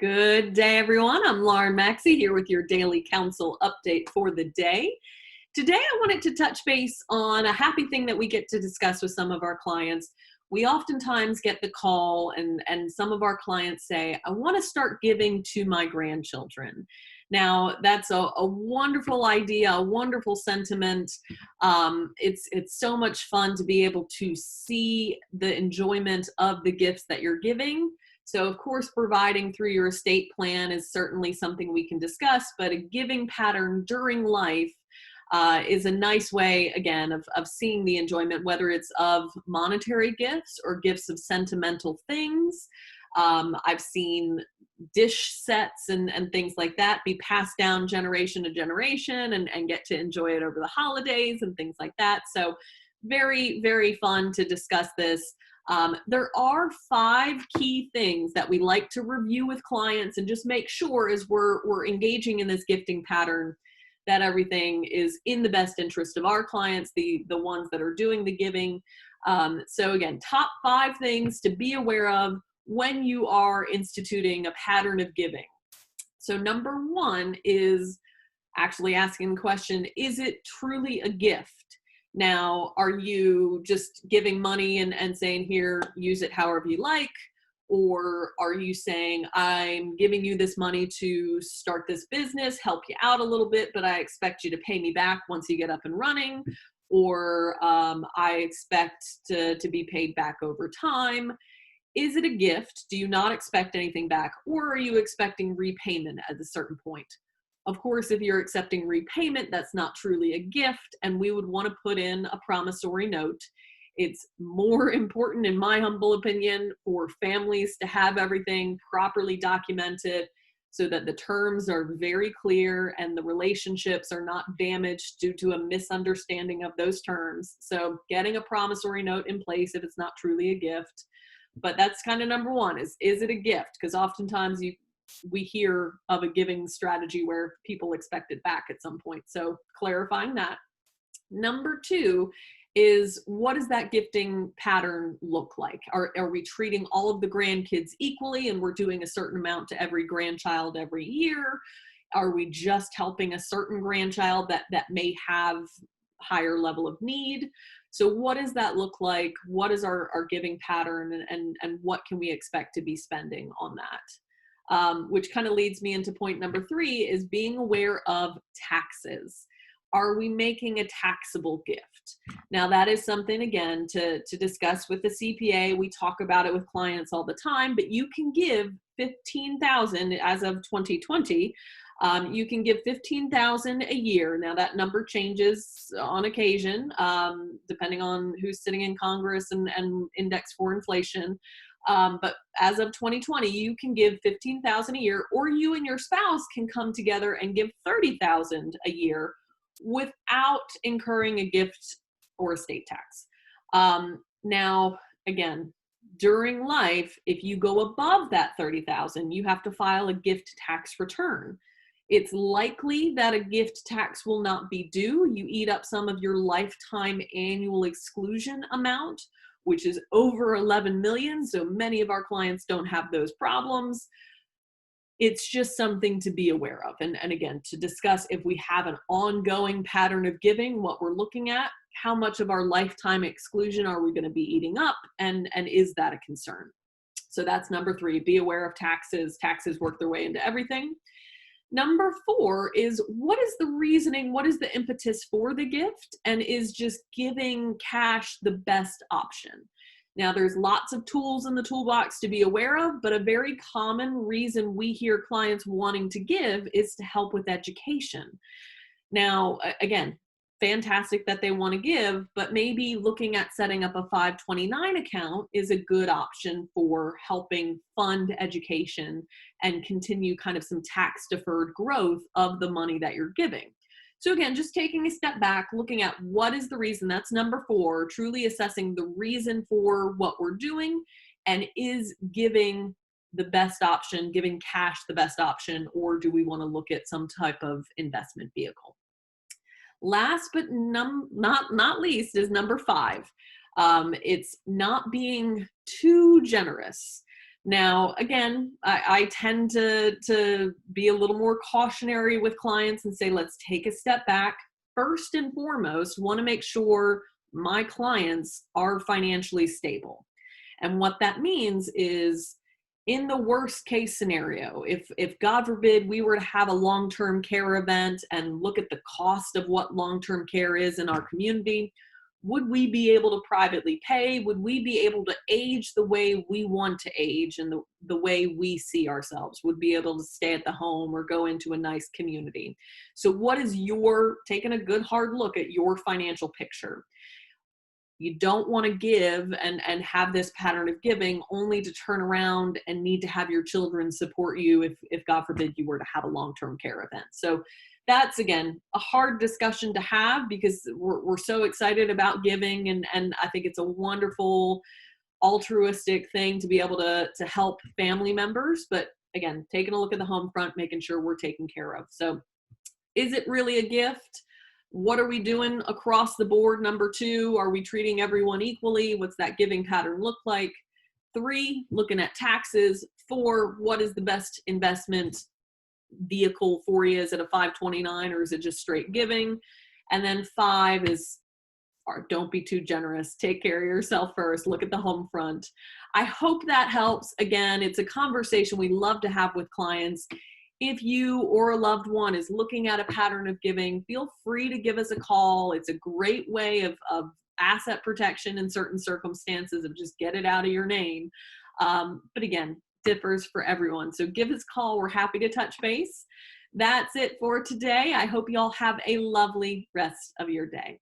Good day, everyone. I'm Lauren Maxey here with your daily counsel update for the day. Today, I wanted to touch base on a happy thing that we get to discuss with some of our clients. We oftentimes get the call, and some of our clients say, I want to start giving to my grandchildren. Now, that's a wonderful idea, a wonderful sentiment. It's so much fun to be able to see the enjoyment of the gifts that you're giving. So, of course, providing through your estate plan is certainly something we can discuss, but a giving pattern during life is a nice way, again, of seeing the enjoyment, whether it's of monetary gifts or gifts of sentimental things. I've seen dish sets and things like that be passed down generation to generation and get to enjoy it over the holidays and things like that. So very, very fun to discuss this. There are 5 key things that we like to review with clients and just make sure as we're engaging in this gifting pattern that everything is in the best interest of our clients, the ones that are doing the giving. So again, top 5 things to be aware of when you are instituting a pattern of giving. So number 1 is actually asking the question, is it truly a gift? Now, are you just giving money and saying, here, use it however you like? Or are you saying, I'm giving you this money to start this business, help you out a little bit, but I expect you to pay me back once you get up and running? Or I expect to be paid back over time. Is it a gift? Do you not expect anything back? Or are you expecting repayment at a certain point? Of course, if you're accepting repayment, that's not truly a gift, and we would want to put in a promissory note. It's more important, in my humble opinion, for families to have everything properly documented so that the terms are very clear and the relationships are not damaged due to a misunderstanding of those terms. So getting a promissory note in place if it's not truly a gift. But that's kind of number 1 is it a gift? Because oftentimes we hear of a giving strategy where people expect it back at some point. So clarifying that. Number 2 is, what does that gifting pattern look like? Are we treating all of the grandkids equally and we're doing a certain amount to every grandchild every year? Are we just helping a certain grandchild that may have higher level of need? So what does that look like? What is our giving pattern, and what can we expect to be spending on that? Which kind of leads me into point number 3 is being aware of taxes. Are we making a taxable gift? Now that is something, again, to discuss with the CPA. We talk about it with clients all the time, but you can give $15,000 as of 2020. You can give $15,000 a year. Now that number changes on occasion, depending on who's sitting in Congress and index for inflation. But as of 2020, you can give $15,000 a year, or you and your spouse can come together and give $30,000 a year without incurring a gift or estate tax. Now, again, during life, if you go above that $30,000, you have to file a gift tax return. It's likely that a gift tax will not be due. You eat up some of your lifetime annual exclusion amount, which is over 11 million. So many of our clients don't have those problems. It's just something to be aware of. And again, to discuss if we have an ongoing pattern of giving, what we're looking at, how much of our lifetime exclusion are we going to be eating up, and is that a concern? So that's number 3, be aware of taxes. Taxes work their way into everything. Number 4 is, what is the reasoning? What is the impetus for the gift? And is just giving cash the best option? Now, there's lots of tools in the toolbox to be aware of, but a very common reason we hear clients wanting to give is to help with education. Now, again, fantastic that they want to give, but maybe looking at setting up a 529 account is a good option for helping fund education and continue kind of some tax deferred growth of the money that you're giving. So again, just taking a step back, looking at what is the reason. That's number 4, truly assessing the reason for what we're doing, and is giving the best option, giving cash the best option, or do we want to look at some type of investment vehicle? Last but not least is number 5. It's not being too generous. Now, again, I tend to be a little more cautionary with clients and say, let's take a step back. First and foremost, want to make sure my clients are financially stable. And what that means is, in the worst case scenario, if God forbid we were to have a long-term care event and look at the cost of what long-term care is in our community, would we be able to privately pay? Would we be able to age the way we want to age and the way we see ourselves? Would be able to stay at the home or go into a nice community? So what is taking a good hard look at your financial picture? You don't want to give and have this pattern of giving only to turn around and need to have your children support you if God forbid you were to have a long-term care event. So that's, again, a hard discussion to have because we're so excited about giving, and I think it's a wonderful altruistic thing to be able to help family members. But again, taking a look at the home front, making sure we're taken care of. So is it really a gift? What are we doing across the board? Number two, are we treating everyone equally? What's that giving pattern look like? Three, looking at taxes. Four, what is the best investment vehicle for you? Is it a 529 or is it just straight giving? And then five is, or don't be too generous. Take care of yourself first. Look at the home front. I hope that helps. Again, it's a conversation we love to have with clients. If you or a loved one is looking at a pattern of giving, feel free to give us a call. It's a great way of asset protection in certain circumstances, of just get it out of your name. But again, differs for everyone. So give us a call. We're happy to touch base. That's it for today. I hope you all have a lovely rest of your day.